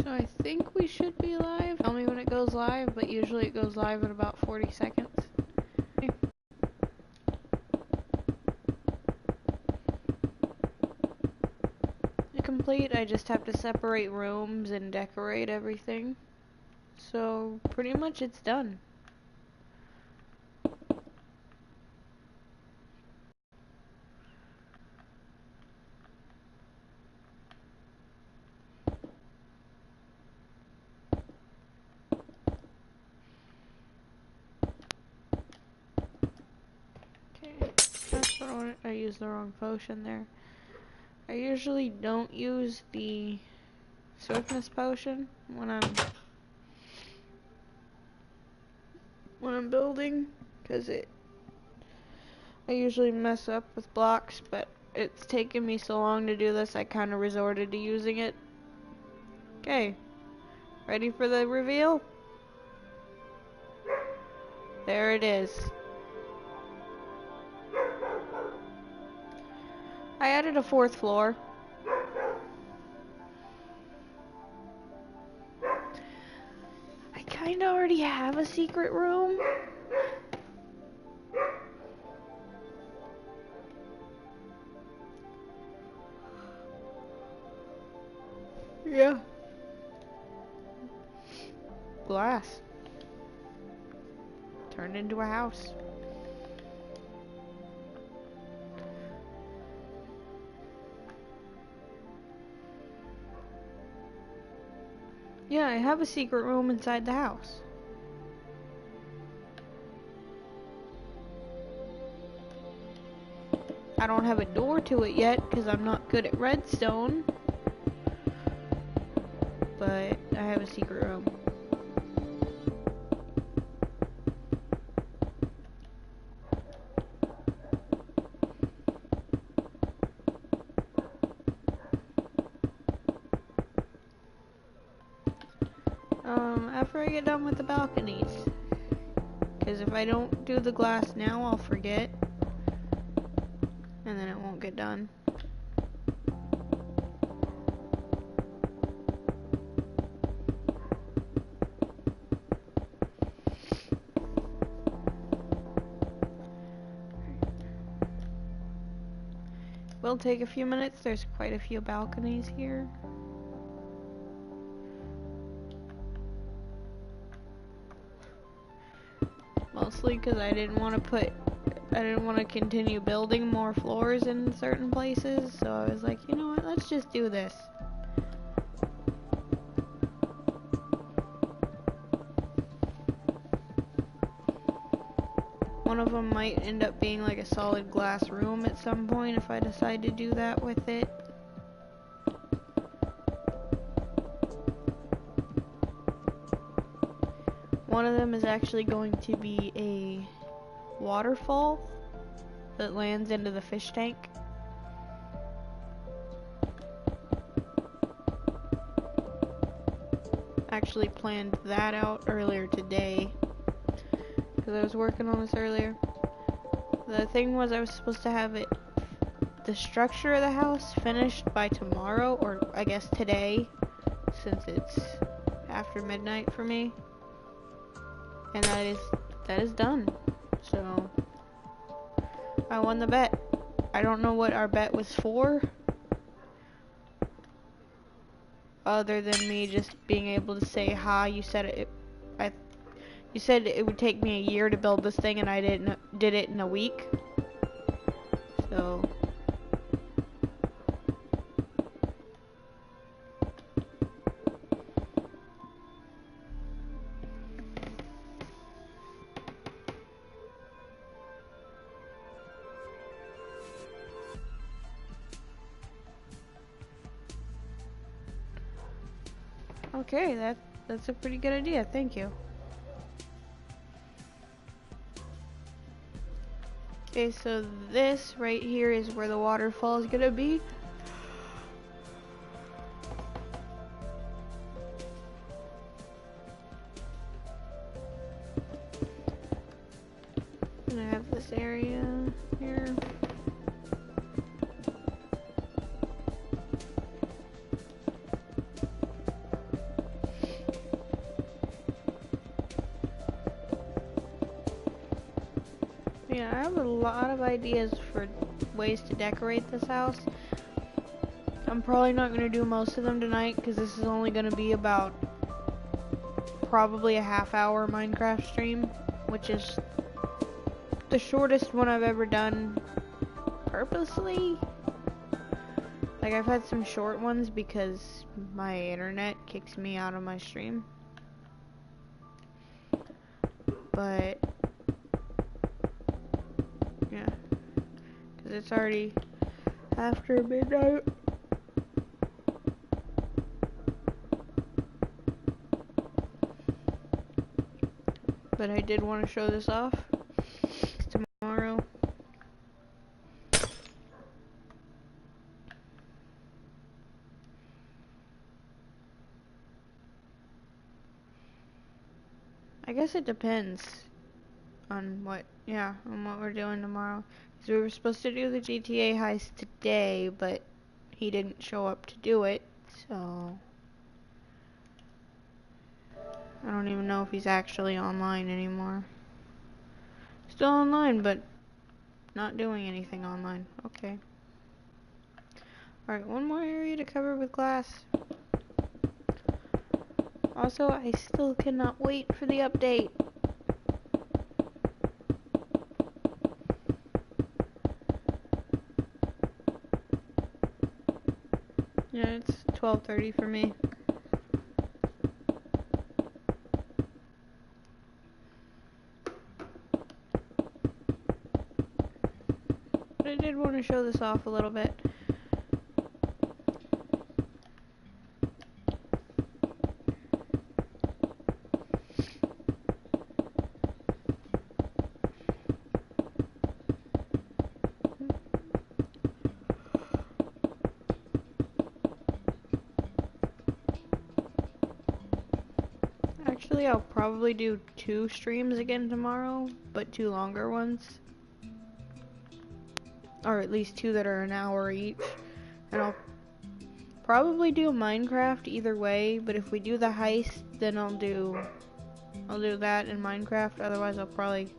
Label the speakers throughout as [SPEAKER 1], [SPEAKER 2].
[SPEAKER 1] So I think we should be live. Tell me when it goes live, but usually it goes live in about 40 seconds. Okay. Complete, I just have to separate rooms and decorate everything. So pretty much it's done. That's what I used the wrong potion there. I usually don't use the swiftness potion when I'm building, because I usually mess up with blocks, but it's taken me so long to do this I kind of resorted to using it. Okay, ready for the reveal? There it is. I added a 4th floor. I kinda already have a secret room. Yeah. Glass. Turned into a house. Yeah, I have a secret room inside the house. I don't have a door to it yet because I'm not good at redstone. But I have a secret room. After I get done with the balconies. Because if I don't do the glass now, I'll forget. And then it won't get done. Will take a few minutes. There's quite a few balconies here. Mostly because I didn't want to continue building more floors in certain places, so I was like, you know what, let's just do this. One of them might end up being like a solid glass room at some point if I decide to do that with it. One of them is actually going to be a waterfall that lands into the fish tank. Actually planned that out earlier today because I was working on this earlier. The thing was I was supposed to have the structure of the house finished by tomorrow, or I guess today, since it's after midnight for me. And that is done. So I won the bet. I don't know what our bet was for, other than me just being able to say, "Ha, you said you said it would take me a year to build this thing, and I did it in a week." So okay, that's a pretty good idea. Thank you. Okay, so this right here is where the waterfall is gonna be. And I have this area here. Yeah, I have a lot of ideas for ways to decorate this house. I'm probably not going to do most of them tonight because this is only going to be about probably a half-hour Minecraft stream, which is the shortest one I've ever done purposely. Like, I've had some short ones because my internet kicks me out of my stream. But yeah, because it's already after midnight. But I did want to show this off tomorrow. I guess it depends on what we're doing tomorrow. So we were supposed to do the GTA heist today, but he didn't show up to do it, so I don't even know if he's actually online anymore. Still online, but not doing anything online. Okay. Alright, one more area to cover with glass. Also, I still cannot wait for the update. Yeah, it's 12:30 for me. But I did want to show this off a little bit. Actually, I'll probably do 2 streams again tomorrow, but 2 longer ones. Or at least 2 that are an hour each. And I'll probably do Minecraft either way, but if we do the heist, then I'll do that in Minecraft. Otherwise, I'll probably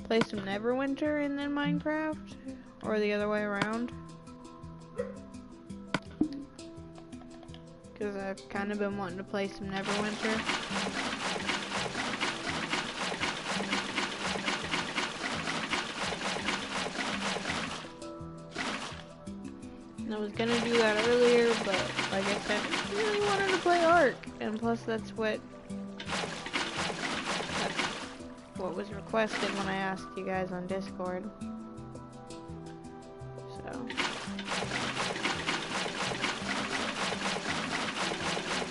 [SPEAKER 1] play some Neverwinter and then Minecraft, or the other way around. Because I've kind of been wanting to play some Neverwinter. And I was gonna do that earlier, but like I said, I really wanted to play Ark, and plus that's what was requested when I asked you guys on Discord. So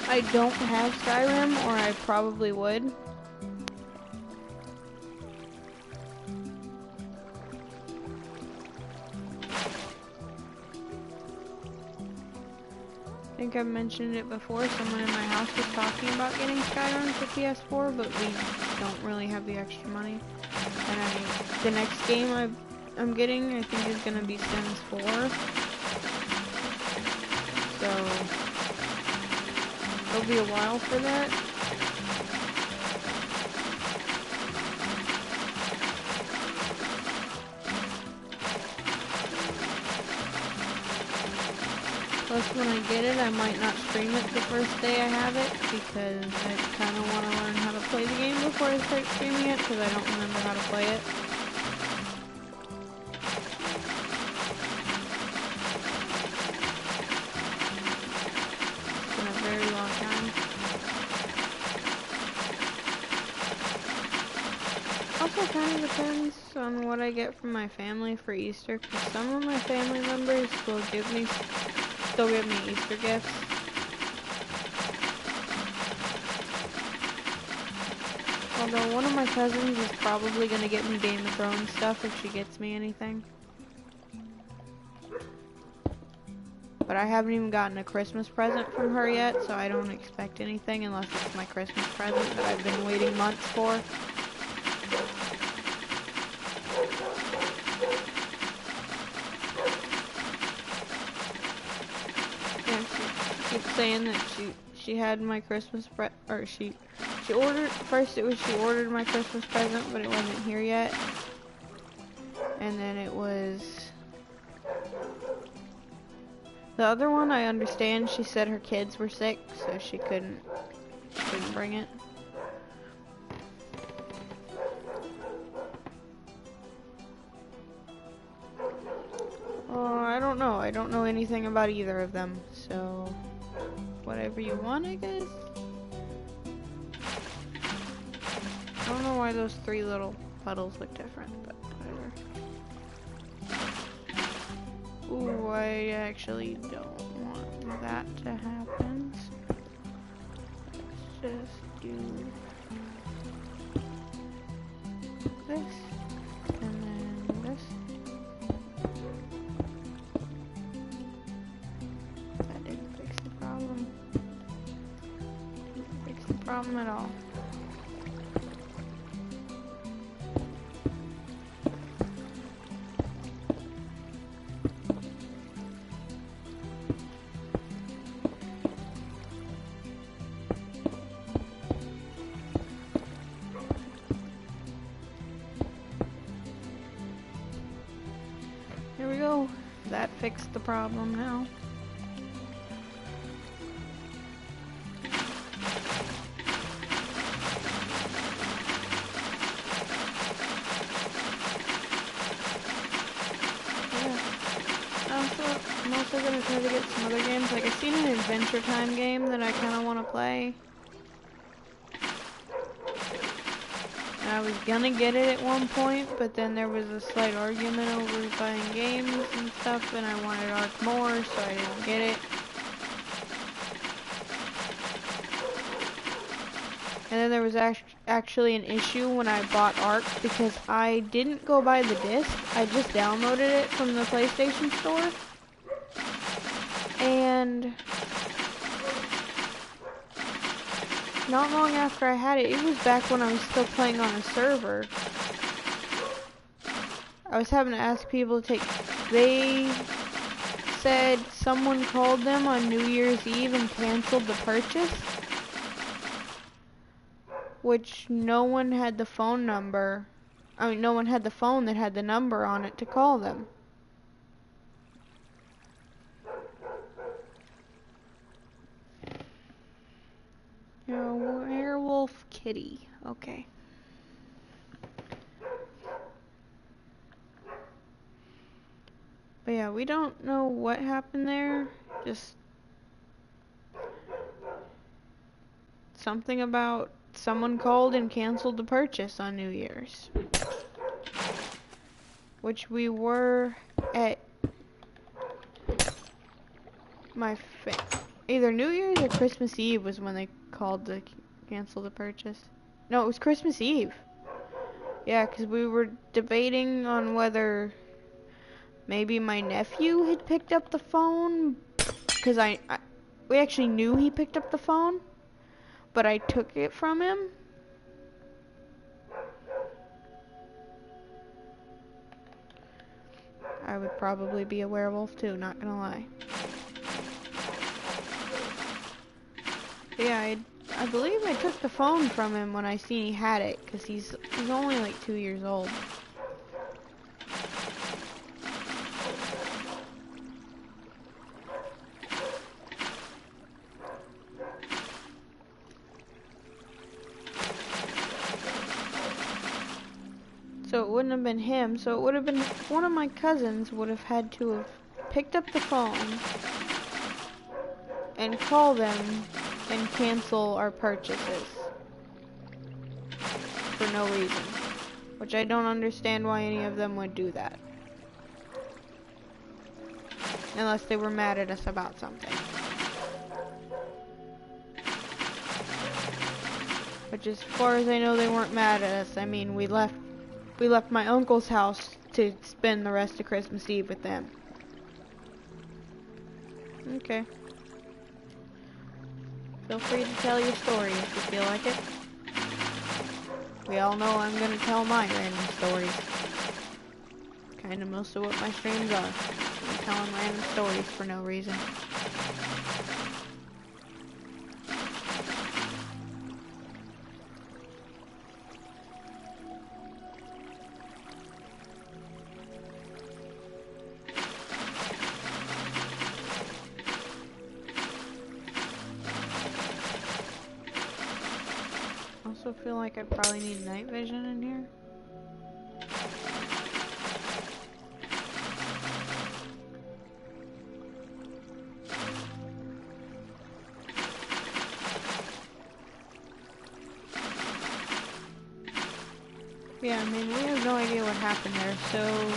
[SPEAKER 1] I don't have Skyrim, or I probably would. I think I've mentioned it before, someone in my house was talking about getting Skyrim for PS4, but we don't really have the extra money. And the next game I'm getting, I think, is going to be Sims 4. So it'll be a while for that. Plus, when I get it, I might not stream it the first day I have it, because I kind of want to learn how to play the game before I start streaming it, because I don't remember how to play it. It's been a very long time. Also, kind of depends on what I get from my family for Easter, because some of my family members will still give me Easter gifts. Although one of my cousins is probably going to get me Game of Thrones stuff if she gets me anything. But I haven't even gotten a Christmas present from her yet, so I don't expect anything unless it's my Christmas present that I've been waiting months for. Saying that she had my Christmas she ordered my Christmas present, but it wasn't here yet, And then it was the other one. I understand she said her kids were sick, so she couldn't bring it. I don't know. I don't know anything about either of them, so whatever you want, I guess. I don't know why those 3 little puddles look different, but whatever. Ooh, I actually don't want that to happen. Let's just do this, and then this. That didn't fix the problem. Didn't fix the problem at all. There we go. That fixed the problem now. I'm also gonna try to get some other games. Like, I've seen an Adventure Time game that I kind of want to play. And I was gonna get it at one point, but then there was a slight argument over buying games and stuff, and I wanted Ark more, so I didn't get it. And then there was actually an issue when I bought Ark because I didn't go buy the disc. I just downloaded it from the PlayStation Store. And not long after I had it, it was back when I was still playing on a server. I was having to ask people to take, they said someone called them on New Year's Eve and canceled the purchase. Which no one had the phone number. I mean, no one had the phone that had the number on it to call them. Werewolf kitty. Okay. But yeah, we don't know what happened there. Just something about someone called and canceled the purchase on New Year's. Which we were at either New Year's or Christmas Eve was when they called to cancel the purchase. No, it was Christmas Eve. Yeah, because we were debating on whether maybe my nephew had picked up the phone. Because we actually knew he picked up the phone, but I took it from him. I would probably be a werewolf too, not gonna lie. But yeah, I believe I took the phone from him when I seen he had it, because he's only like 2 years old. So it wouldn't have been him, so it would have been one of my cousins would have had to have picked up the phone and call them and cancel our purchases for no reason, which I don't understand why any of them would do that, unless they were mad at us about something. Which, as far as I know, they weren't mad at us. I mean, we left my uncle's house to spend the rest of Christmas Eve with them. Okay. Feel free to tell your story if you feel like it. We all know I'm gonna tell my random stories. Kinda most of what my streams are. I'm telling random stories for no reason. feel like I probably need night vision in here. Yeah, I mean, we have no idea what happened there, so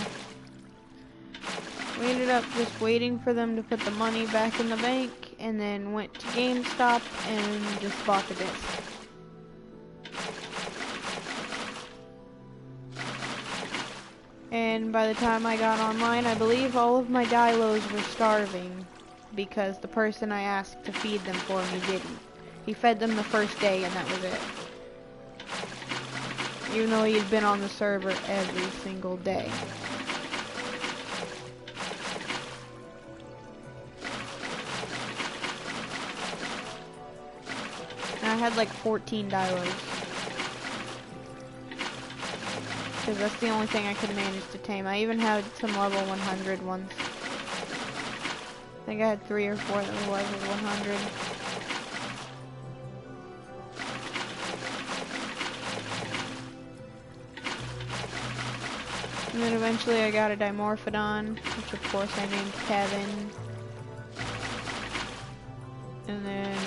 [SPEAKER 1] we ended up just waiting for them to put the money back in the bank, and then went to GameStop and just bought the disc. And by the time I got online, I believe all of my Dilos were starving because the person I asked to feed them for me didn't. He fed them the first day and that was it. Even though he had been on the server every single day. And I had like 14 Dilos. Because that's the only thing I could manage to tame. I even had some level 100 ones. I think I had 3 or 4 that were level 100. And then eventually I got a Dimorphodon, which of course I named Kevin. And then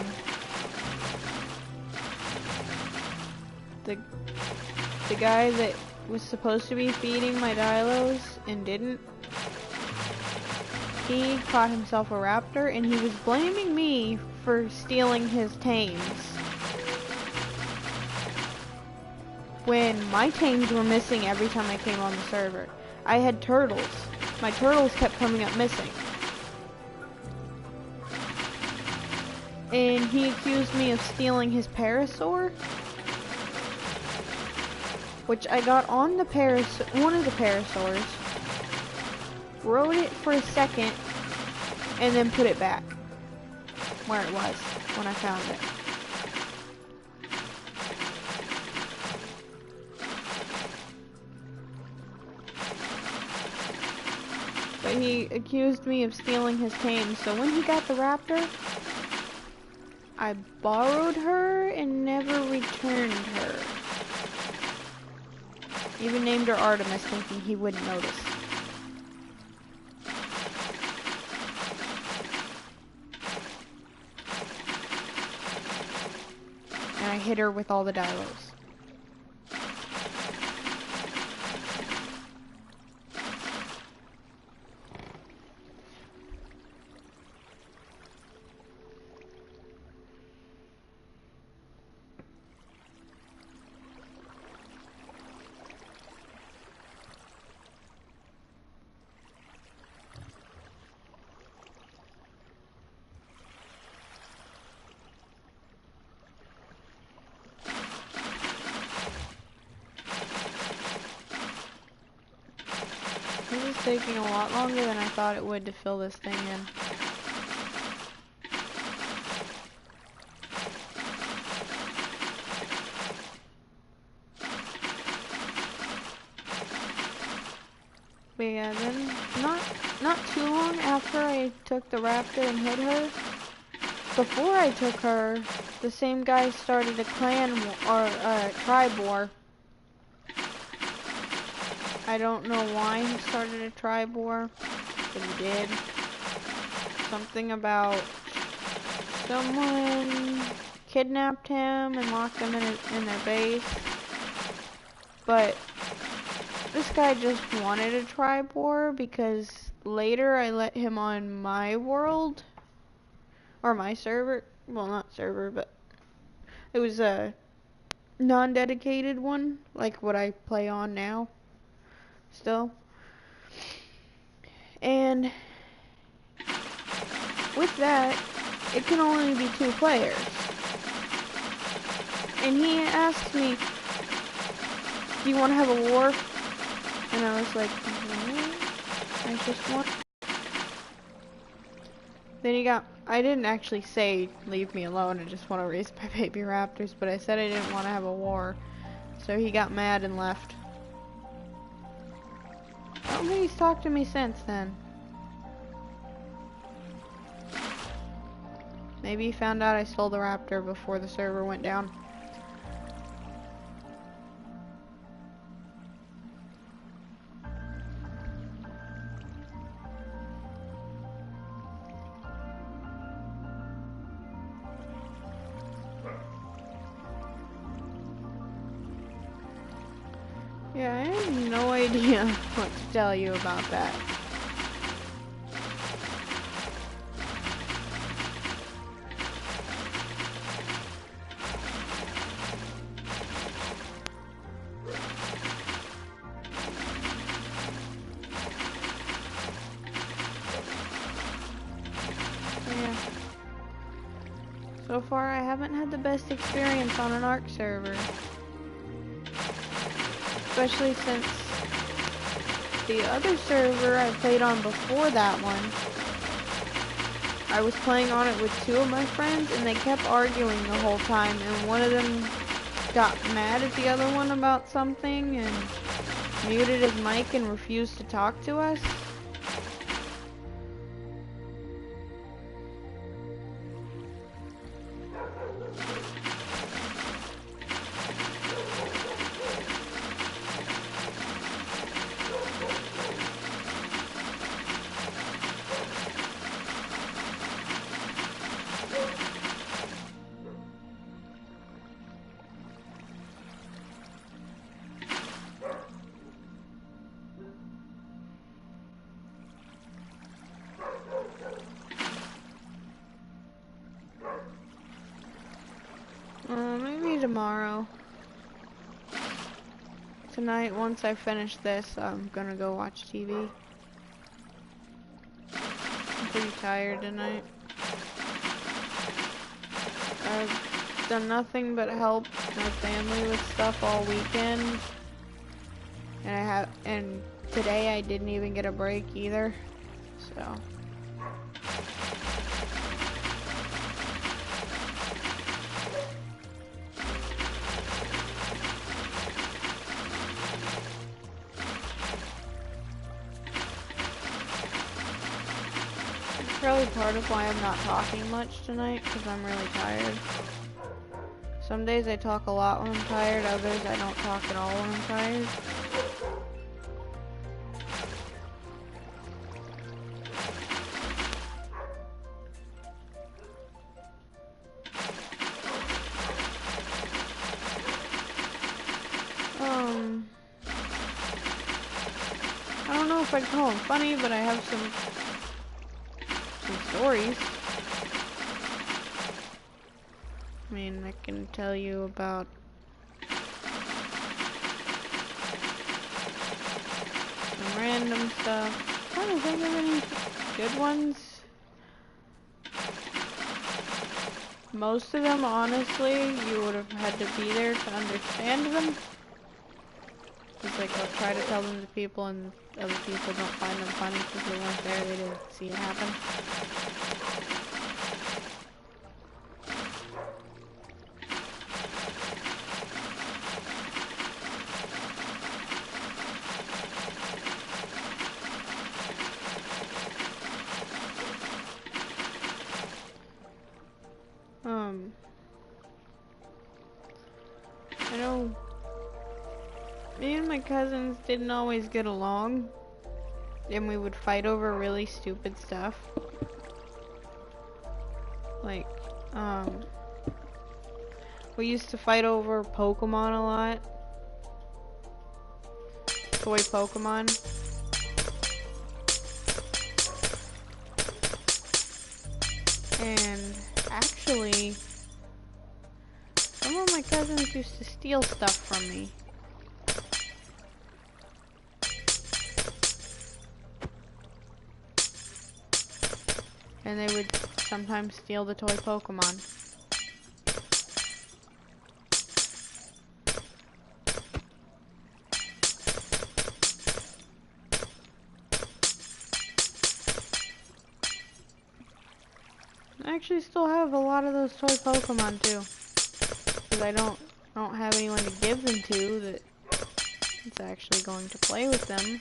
[SPEAKER 1] the guy that was supposed to be feeding my Dilos and didn't, he caught himself a raptor and he was blaming me for stealing his tames. When my tames were missing every time I came on the server. I had turtles. My turtles kept coming up missing. And he accused me of stealing his parasaur, which I got on the one of the parasaurs, rode it for a second, and then put it back where it was when I found it. But he accused me of stealing his tame, so when he got the raptor, I borrowed her and never returned her. Even named her Artemis, thinking he wouldn't notice. And I hit her with all the Dilos. This is taking a lot longer than I thought it would to fill this thing in. But yeah, then not too long after I took the raptor and hit her, before I took her, the same guy started a clan or tribe war. I don't know why he started a tribe war, but he did. Something about someone kidnapped him and locked him in their base. But this guy just wanted a tribe war because later I let him on my world, or my server. Well, not server, but it was a non-dedicated one, like what I play on now. Still. And with that, it can only be 2 players. And he asked me, do you want to have a war? And I was like, no, I just want... Then I didn't actually say, leave me alone, I just want to raise my baby raptors, but I said I didn't want to have a war. So he got mad and left. I don't think he's talked to me since then. Maybe he found out I stole the raptor before the server went down. Yeah, I have no idea what to tell you about that. Yeah. So far, I haven't had the best experience on an Ark server. Especially since the other server I played on before that one, I was playing on it with two of my friends and they kept arguing the whole time, and one of them got mad at the other one about something and muted his mic and refused to talk to us. Maybe tomorrow. Tonight, once I finish this, I'm gonna go watch TV. I'm pretty tired tonight. I've done nothing but help my family with stuff all weekend. And today I didn't even get a break either. So. Probably part of why I'm not talking much tonight, because I'm really tired. Some days I talk a lot when I'm tired, others I don't talk at all when I'm tired. I don't know if I'd call them funny, but I have some stories. I mean, I can tell you about some random stuff. I'm trying to think of any good ones. Most of them, honestly, you would have had to be there to understand them. It's like I'll try to tell them to people and other people don't find them funny because they weren't there, they didn't see it happen. I know me and my cousins didn't always get along, and we would fight over really stupid stuff. Like, we used to fight over Pokemon a lot. Toy Pokemon. And actually, some of my cousins used to steal stuff from me. And they would sometimes steal the toy Pokemon. I actually still have a lot of those toy Pokemon too, because I don't have anyone to give them to that is actually going to play with them.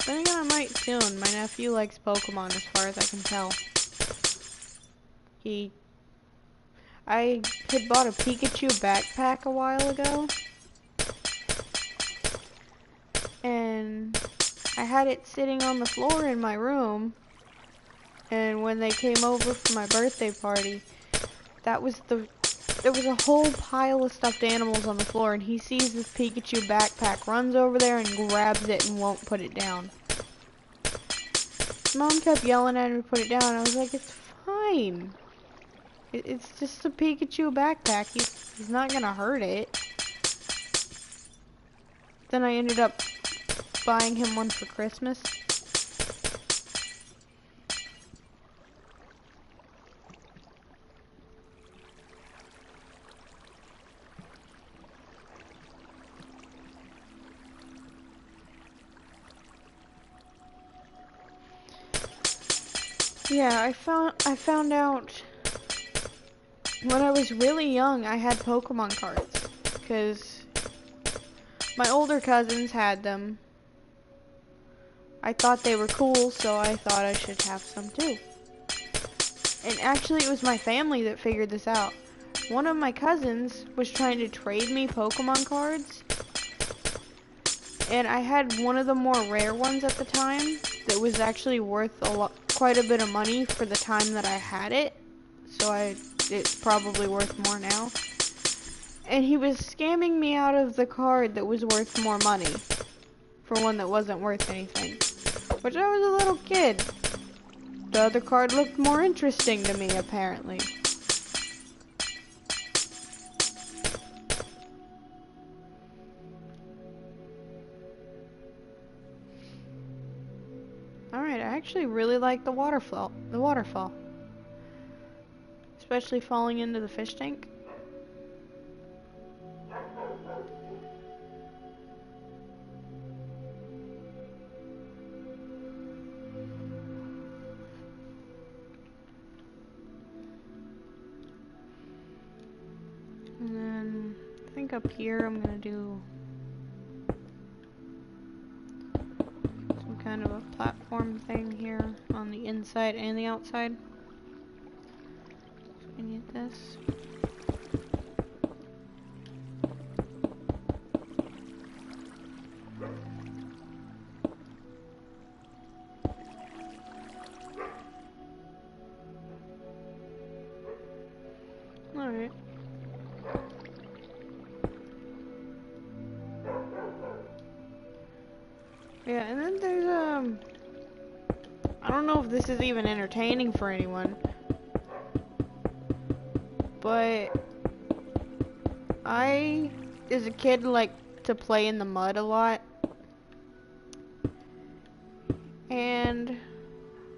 [SPEAKER 1] Then again, I might soon. My nephew likes Pokemon as far as I can tell. I had bought a Pikachu backpack a while ago, and I had it sitting on the floor in my room, and when they came over for my birthday party, there was a whole pile of stuffed animals on the floor, and he sees this Pikachu backpack, runs over there and grabs it and won't put it down. Mom kept yelling at him to put it down. I was like, it's fine. It's just a Pikachu backpack. He's not gonna hurt it. Then I ended up buying him one for Christmas. Yeah, I found out when I was really young I had Pokemon cards, because my older cousins had them. I thought they were cool, so I thought I should have some too. And actually it was my family that figured this out. One of my cousins was trying to trade me Pokemon cards, and I had one of the more rare ones at the time that was actually worth quite a bit of money for the time that I had it. So it's probably worth more now. And he was scamming me out of the card that was worth more money for one that wasn't worth anything. Which I was a little kid. The other card looked more interesting to me, apparently. Alright, I actually really like the waterfall. Especially falling into the fish tank. And then I think up here I'm gonna do some kind of a platform thing here on the inside and the outside. So we need this. Alright. Yeah, and then there's I don't know if this is even entertaining for anyone, but I, as a kid, liked to play in the mud a lot. And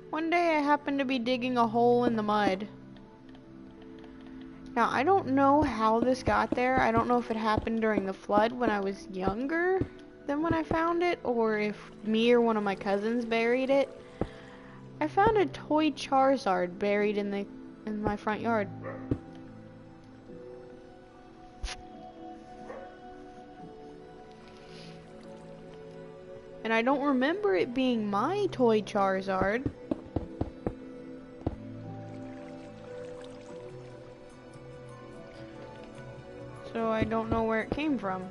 [SPEAKER 1] one day I happened to be digging a hole in the mud. Now, I don't know how this got there. I don't know if it happened during the flood when I was younger than when I found it, or if me or one of my cousins buried it. I found a toy Charizard buried in my front yard. And I don't remember it being my toy Charizard. So I don't know where it came from.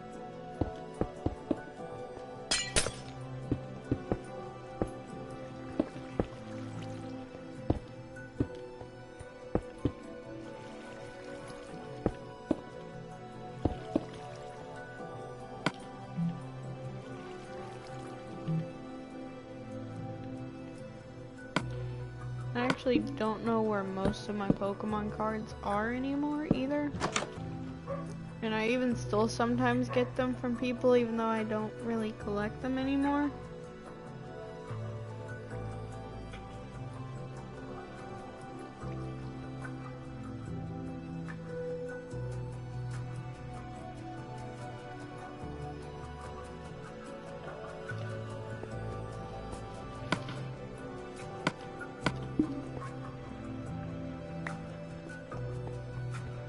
[SPEAKER 1] I actually don't know where most of my Pokemon cards are anymore either. And I even still sometimes get them from people even though I don't really collect them anymore.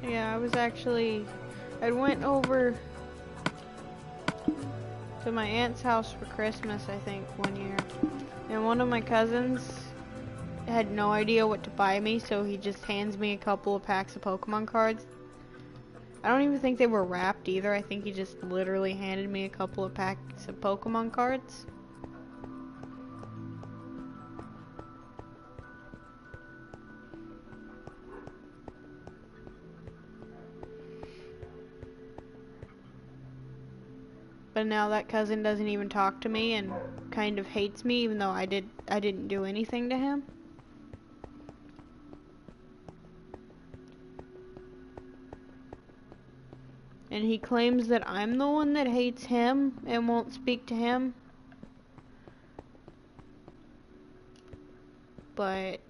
[SPEAKER 1] Yeah, I went over to my aunt's house for Christmas, I think, one year. And one of my cousins had no idea what to buy me, so he just hands me a couple of packs of Pokemon cards. I don't even think they were wrapped either. I think he just literally handed me a couple of packs of Pokemon cards. But now that cousin doesn't even talk to me and kind of hates me, even though I didn't do anything to him. And he claims that I'm the one that hates him and won't speak to him. But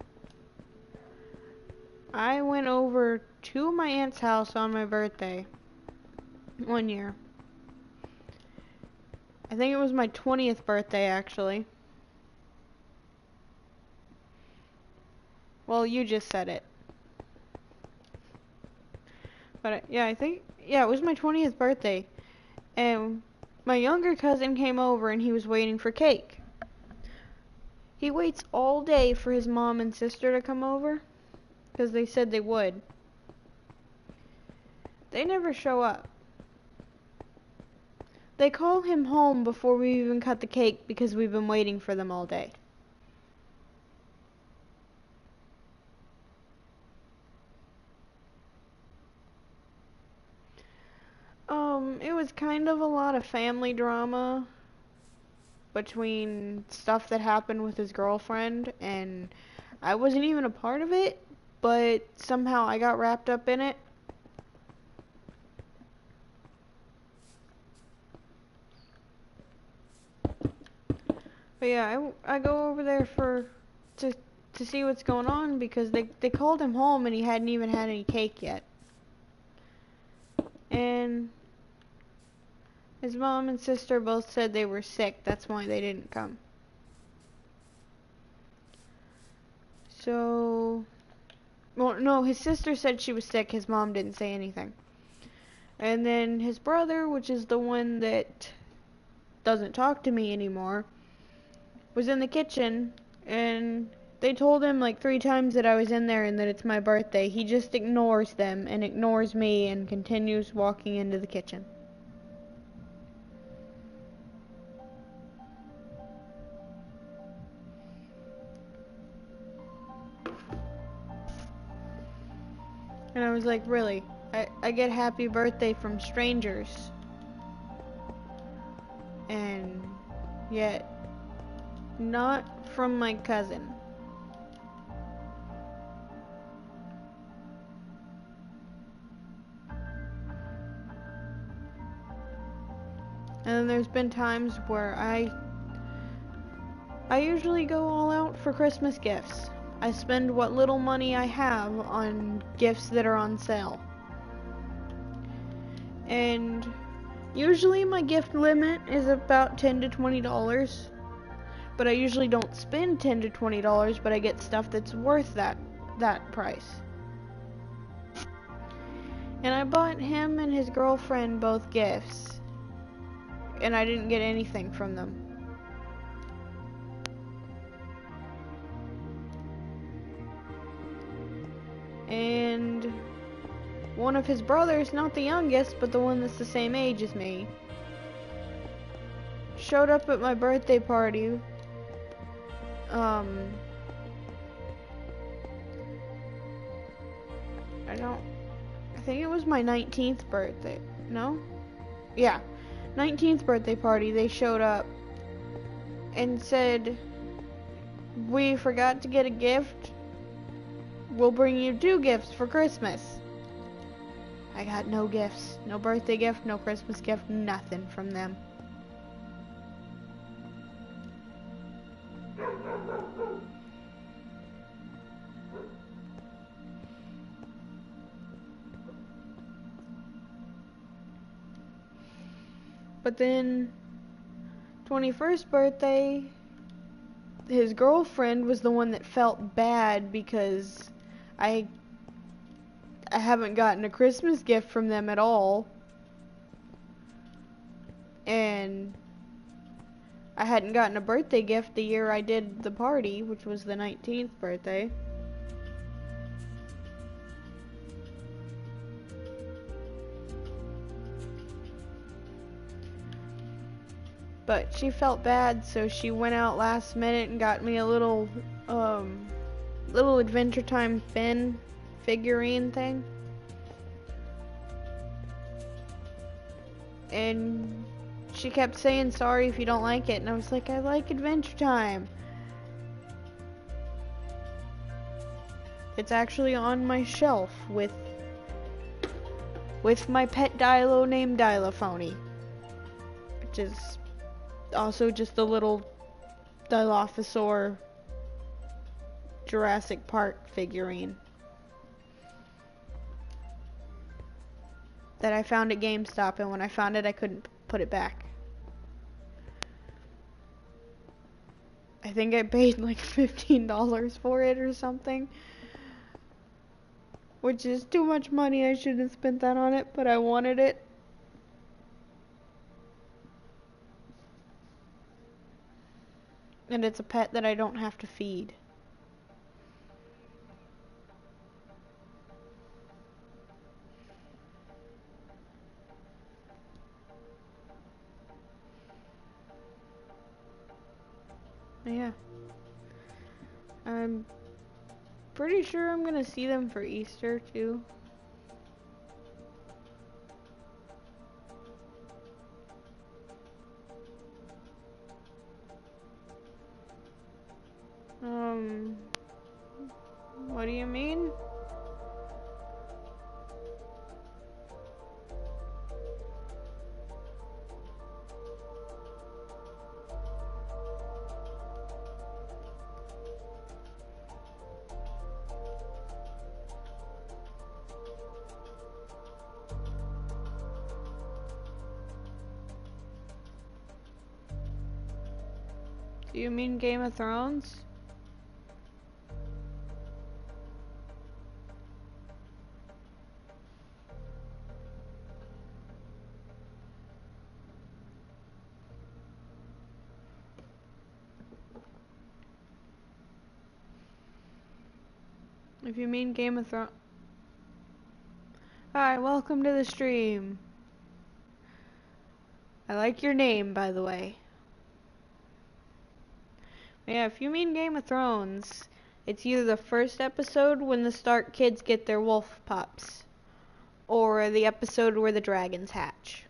[SPEAKER 1] I went over to my aunt's house on my birthday one year. I think it was my 20th birthday, actually. Well, you just said it. But yeah, it was my 20th birthday. And my younger cousin came over and he was waiting for cake. He waits all day for his mom and sister to come over because they said they would. They never show up. They call him home before we even cut the cake because we've been waiting for them all day. It was kind of a lot of family drama between stuff that happened with his girlfriend, and I wasn't even a part of it, but somehow I got wrapped up in it. But yeah, I go over there to see what's going on because they called him home and he hadn't even had any cake yet. And his mom and sister both said they were sick, that's why they didn't come. So, well, no, his sister said she was sick, his mom didn't say anything. And then his brother, which is the one that doesn't talk to me anymore, was in the kitchen, and they told him like 3 times that I was in there and that it's my birthday. He just ignores them and ignores me and continues walking into the kitchen. And I was like, really? I get happy birthday from strangers. And yet, not from my cousin. And then there's been times where I usually go all out for Christmas gifts. I spend what little money I have on gifts that are on sale. And usually my gift limit is about $10 to $20. But I usually don't spend $10 to $20, but I get stuff that's worth that price. And I bought him and his girlfriend both gifts. And I didn't get anything from them. And one of his brothers, not the youngest, but the one that's the same age as me, showed up at my birthday party. I think it was my 19th birthday. No? Yeah. 19th birthday party. They showed up and said, "We forgot to get a gift. We'll bring you 2 gifts for Christmas." I got no gifts. No birthday gift, no Christmas gift, nothing from them. But then, 21st birthday, his girlfriend was the one that felt bad because I haven't gotten a Christmas gift from them at all. And I hadn't gotten a birthday gift the year I did the party, which was the 19th birthday. But she felt bad, so she went out last minute and got me a little Adventure Time Finn figurine thing. And she kept saying sorry if you don't like it, and I was like, I like Adventure Time. It's actually on my shelf with my pet Dilo named Dilophony, which is also just a little Dilophosaur Jurassic Park figurine that I found at GameStop, and when I found it I couldn't put it back. I think I paid like $15 for it or something, which is too much money. I shouldn't have spent that on it, but I wanted it. And it's a pet that I don't have to feed. Yeah. I'm pretty sure I'm gonna see them for Easter too. What do you mean? Do you mean Game of Thrones? If you mean Game of Thrones... Hi, welcome to the stream. I like your name, by the way. Yeah, if you mean Game of Thrones, it's either the first episode when the Stark kids get their wolf pups, or the episode where the dragons hatch.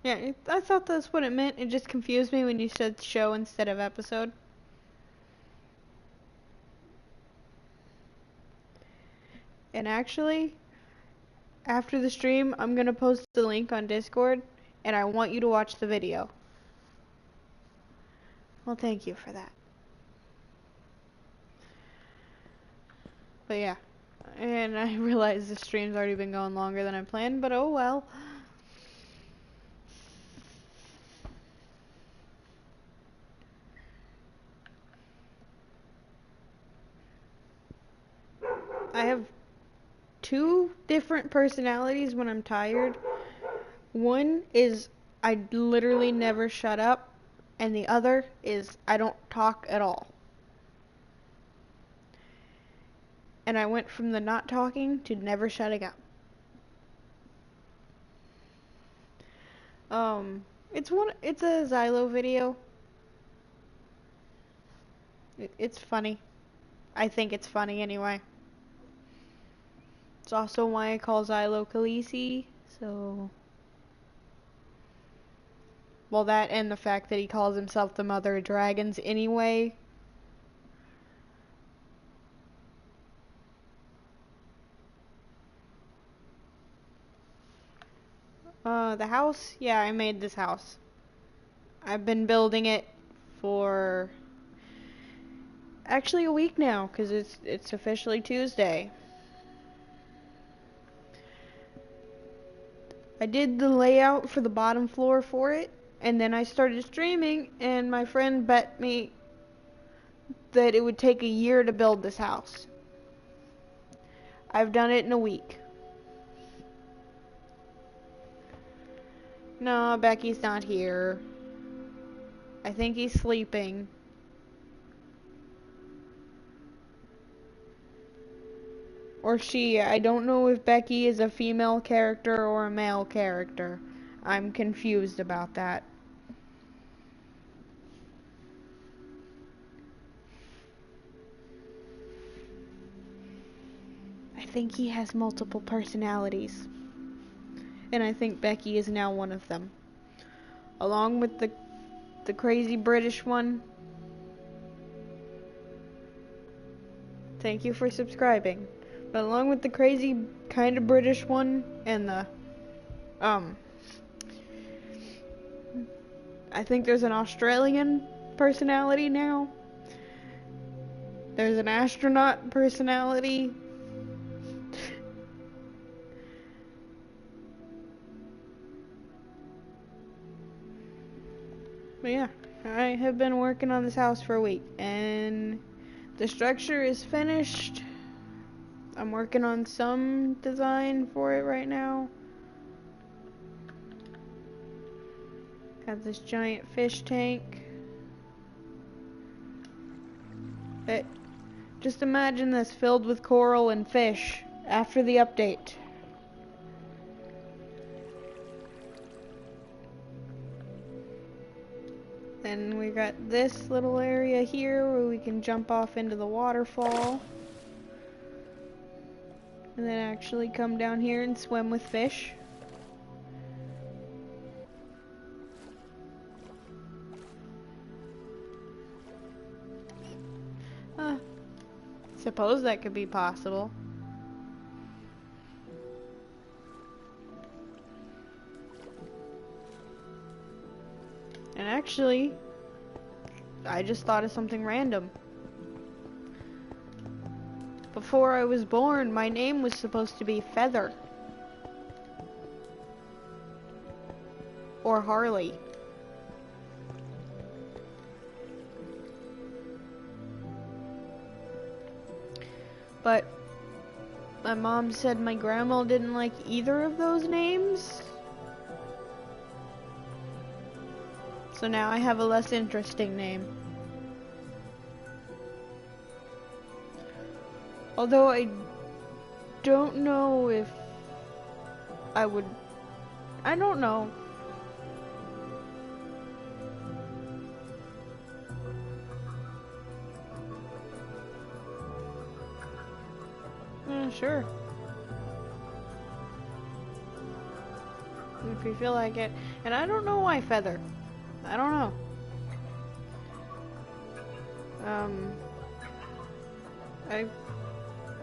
[SPEAKER 1] Yeah, I thought that's what it meant. It just confused me when you said show instead of episode. And actually, after the stream, I'm gonna post the link on Discord, and I want you to watch the video. Well, thank you for that. But yeah, and I realize the stream's already been going longer than I planned, but oh well. I have two different personalities when I'm tired. One is I literally never shut up, and the other is I don't talk at all. And I went from the not talking to never shutting up. It's a Xylo video. It's funny. I think it's funny anyway. It's also why I call Xylo Khaleesi, so... Well, that and the fact that he calls himself the mother of dragons anyway. The house? Yeah, I made this house. I've been building it for... actually a week now, because it's officially Tuesday. I did the layout for the bottom floor for it, and then I started streaming, and my friend bet me that it would take a year to build this house. I've done it in a week. No, Becky's not here. I think he's sleeping. Or she. I don't know if Becky is a female character or a male character. I'm confused about that. think he has multiple personalities. And I think Becky is now one of them. Along with the crazy British one. Thank you for subscribing. But along with the crazy kind of British one and the I think there's an Australian personality now. There's an astronaut personality. But yeah, I have been working on this house for a week, and the structure is finished. I'm working on some design for it right now. Got this giant fish tank. Just imagine this filled with coral and fish after the update. Then we got this little area here where we can jump off into the waterfall. And then actually come down here and swim with fish. Suppose that could be possible. And actually, I just thought of something random. Before I was born, my name was supposed to be Feather. Or Harley. But my mom said my grandma didn't like either of those names. So now I have a less interesting name. Although I don't know if I would... I don't know. Sure. If you feel like it. And I don't know why Feather. I don't know.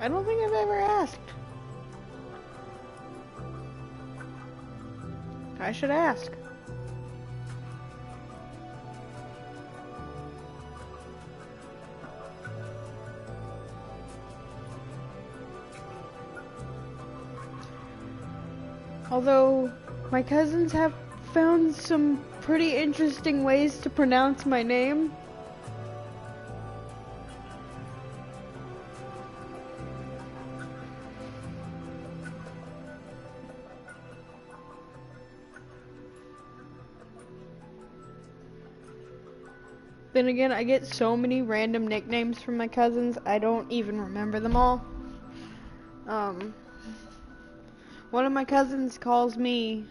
[SPEAKER 1] I don't think I've ever asked. I should ask. Although, my cousins have found some pretty interesting ways to pronounce my name. Then again, I get so many random nicknames from my cousins, I don't even remember them all. One of my cousins calls me,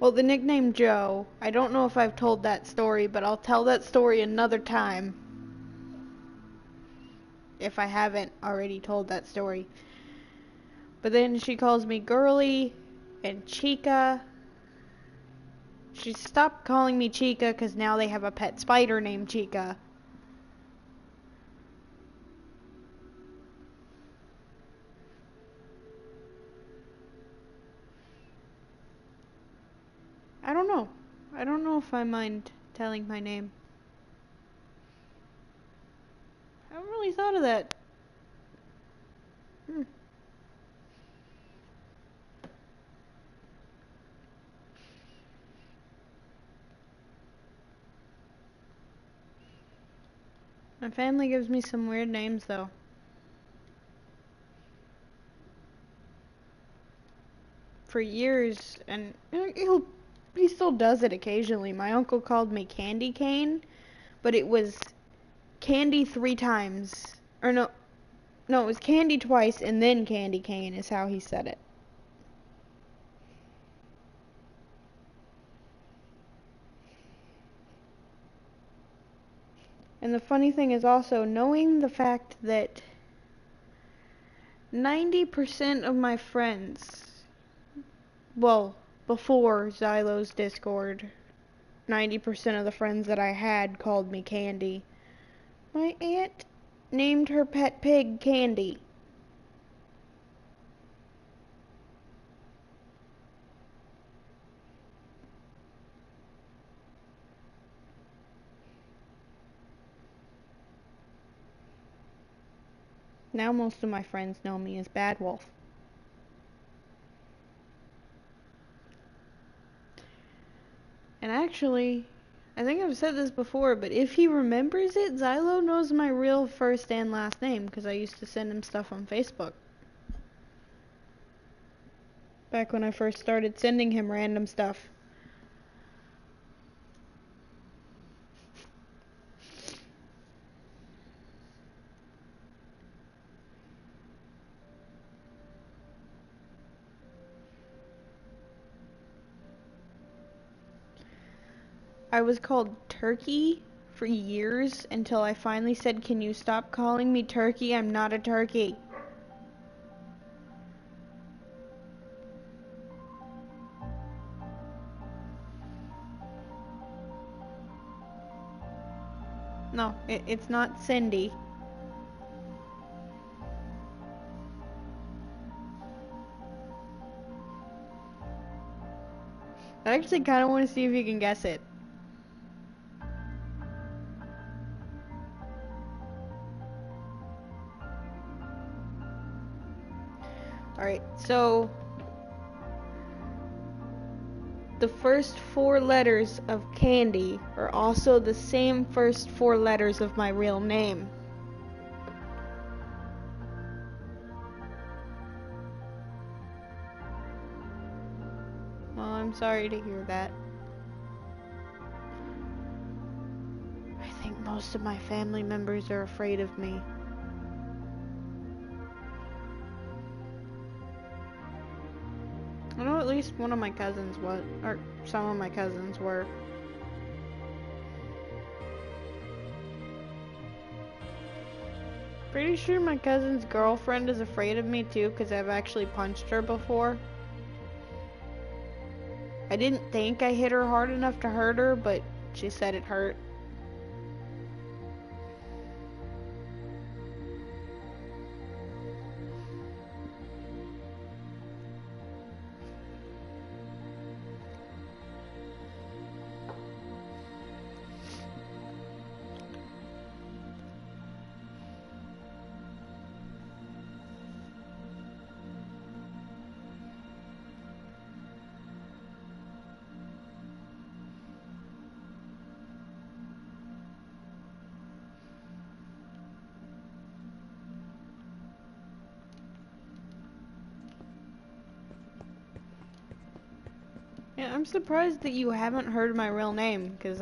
[SPEAKER 1] well, the nickname Joe. I don't know if I've told that story, but I'll tell that story another time. If I haven't already told that story. But then she calls me Girly and Chica. She stopped calling me Chica because now they have a pet spider named Chica. I don't know. I don't know if I mind telling my name. I haven't really thought of that. My family gives me some weird names, though. For years, and he still does it occasionally. My uncle called me Candy Cane, but it was Candy 3 times. Or no, it was Candy twice and then Candy Cane is how he said it. And the funny thing is also, knowing the fact that 90% of my friends, well, before Xylo's Discord, 90% of the friends that I had called me Candy. My aunt named her pet pig Candy. Now most of my friends know me as Bad Wolf. And actually, I think I've said this before, but if he remembers it, Xylo knows my real first and last name, because I used to send him stuff on Facebook. Back when I first started sending him random stuff. I was called Turkey for years until I finally said, "Can you stop calling me Turkey? I'm not a turkey." No, it's not Cindy. I actually kind of want to see if you can guess it. Alright, so the first 4 letters of Candy are also the same first 4 letters of my real name. Well, I'm sorry to hear that. I think most of my family members are afraid of me. I know at least one of my cousins was, or some of my cousins were. Pretty sure my cousin's girlfriend is afraid of me too, because I've actually punched her before. I didn't think I hit her hard enough to hurt her, but she said it hurt. Yeah, I'm surprised that you haven't heard my real name, because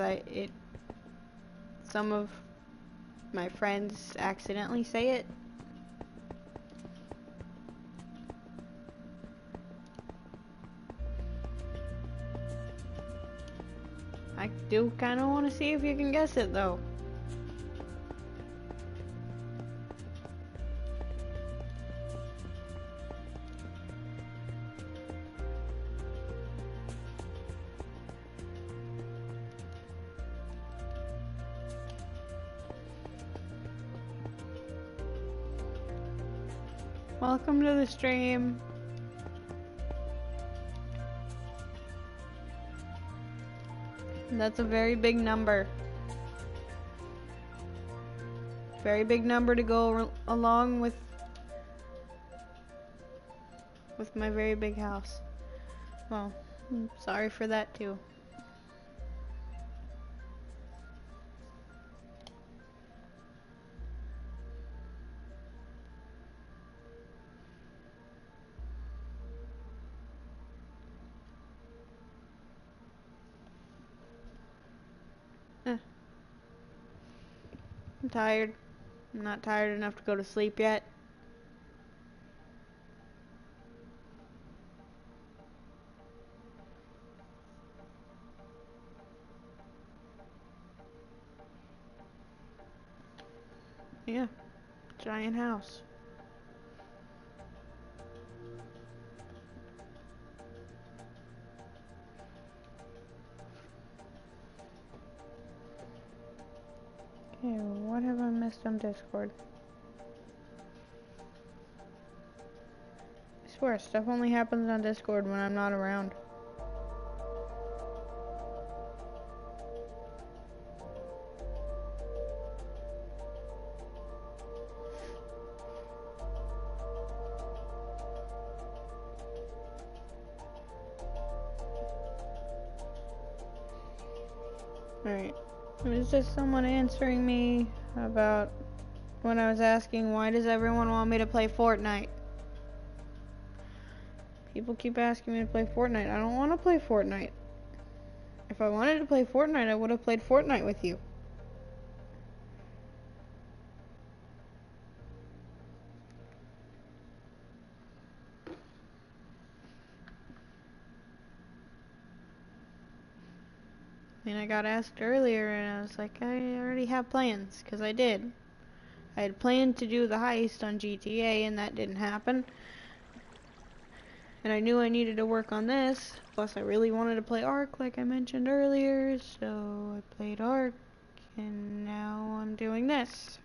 [SPEAKER 1] some of my friends accidentally say it. I do kind of want to see if you can guess it, though. Welcome to the stream. That's a very big number. Very big number to go along with my very big house. Well, I'm sorry for that too. I'm tired. I'm not tired enough to go to sleep yet. Yeah, giant house. Okay, what have I missed on Discord? I swear, stuff only happens on Discord when I'm not around. Alright. It was just someone answering me about when I was asking, why does everyone want me to play Fortnite? People keep asking me to play Fortnite. I don't want to play Fortnite. If I wanted to play Fortnite, I would have played Fortnite with you. I mean, I got asked earlier, and I was like, I already have plans, because I did. I had planned to do the heist on GTA, and that didn't happen. And I knew I needed to work on this, plus I really wanted to play Ark, like I mentioned earlier, so I played Ark, and now I'm doing this.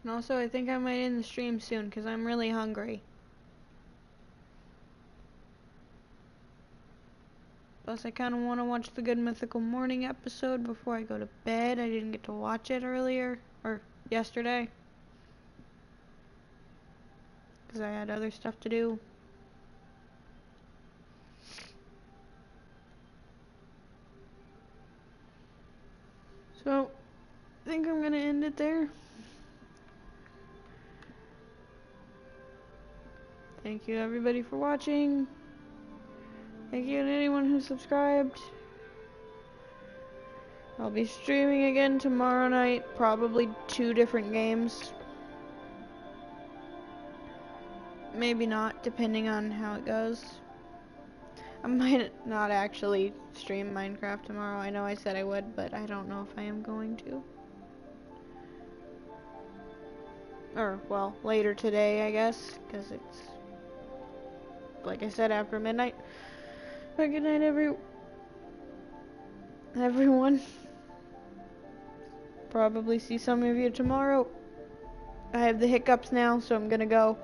[SPEAKER 1] And also, I think I might end the stream soon, because I'm really hungry. Plus, I kind of want to watch the Good Mythical Morning episode before I go to bed. I didn't get to watch it earlier, or yesterday, because I had other stuff to do. So, I think I'm going to end it there. Thank you everybody for watching. Thank you to anyone who subscribed. I'll be streaming again tomorrow night, probably 2 different games. Maybe not, depending on how it goes. I might not actually stream Minecraft tomorrow. I know I said I would, but I don't know if I am going to. Or, well, later today, I guess, because it's, like I said, after midnight. But good night, everyone. Probably see some of you tomorrow. I have the hiccups now, so I'm gonna go.